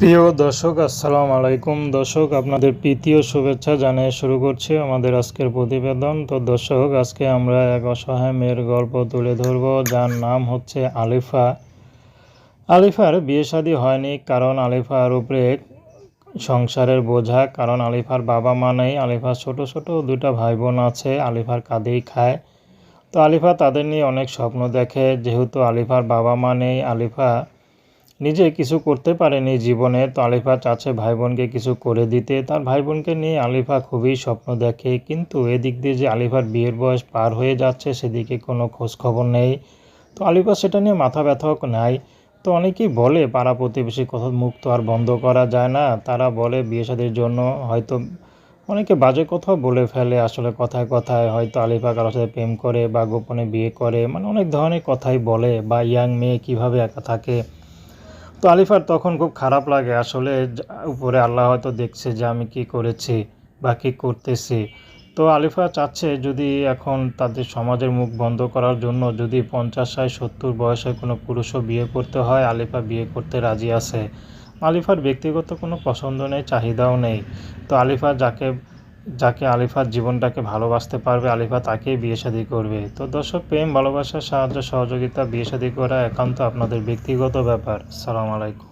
প্রিয় দর্শক, আসসালামু আলাইকুম। দর্শক, আপনাদের প্রীতি ও শুভেচ্ছা জানিয়ে শুরু করছি আমাদের আজকের প্রতিবেদন। তো দর্শক, আজকে আমরা এক অসহায় মেয়ের গল্প তুলে ধরব, যার নাম হচ্ছে আলিফা। আলিফার বিয়ে শাদী হয়নি, কারণ আলিফার উপরে সংসারের বোঝা। কারণ আলিফার বাবা মা নেই। আলিফার ছোট ছোট দুটা ভাই বোন আছে, আলিফার কাঁধেই খায়। তো আলিফা তাদের নিয়ে অনেক স্বপ্ন দেখে। যেহেতু আলিফার বাবা মা নেই, আলিফা নিজে কিছু করতে পারেনি জীবনে, তো আলিফা চাচ্ছে ভাই বোনকে কিছু করে দিতে। তার ভাই বোনকে নিয়ে আলিফা খুবই স্বপ্ন দেখে, কিন্তু এদিক দিয়ে যে আলিফার বিয়ের বয়স পার হয়ে যাচ্ছে, সেদিকে কোনো খোঁজখবর নেই। তো আলিফা সেটা নিয়ে মাথা ব্যথাও নাই। তো অনেকেই বলে, পাড়া প্রতিবেশী কথা মুখ তো আর বন্ধ করা যায় না। তারা বলে বিয়ে শাদীর জন্য হয়তো অনেকে বাজে কথাও বলে ফেলে। আসলে কথায় কথায় হয়তো আলিফা কারোর সাথে প্রেম করে বা গোপনে বিয়ে করে, মানে অনেক ধরনের কথাই বলে। বা ইয়াং মেয়ে কীভাবে একা থাকে। তো আলিফার তখন খুব খারাপ লাগে। আসলে উপরে আল্লাহ হয়তো দেখছে যে আমি কি করেছি বা কী করতেছি। তো আলিফা চাচ্ছে যদি এখন তাদের সমাজের মুখ বন্ধ করার জন্য যদি 50, 60, 70 বয়সে কোনো পুরুষও বিয়ে করতে হয়, আলিফা বিয়ে করতে রাজি আছে। আলিফার ব্যক্তিগত কোনো পছন্দ নেই, চাহিদাও নেই। তো আলিফা যাকে যাকে আলিফার জীবনটাকে ভালোবাসতে পারবে, আলিফা তাকেই বিয়ে শাদী করবে। তো দর্শক, প্রেম ভালোবাসার সাহায্য সহযোগিতা বিয়ে শাদী করা একান্ত আপনাদের ব্যক্তিগত ব্যাপার। আসসালামু আলাইকুম।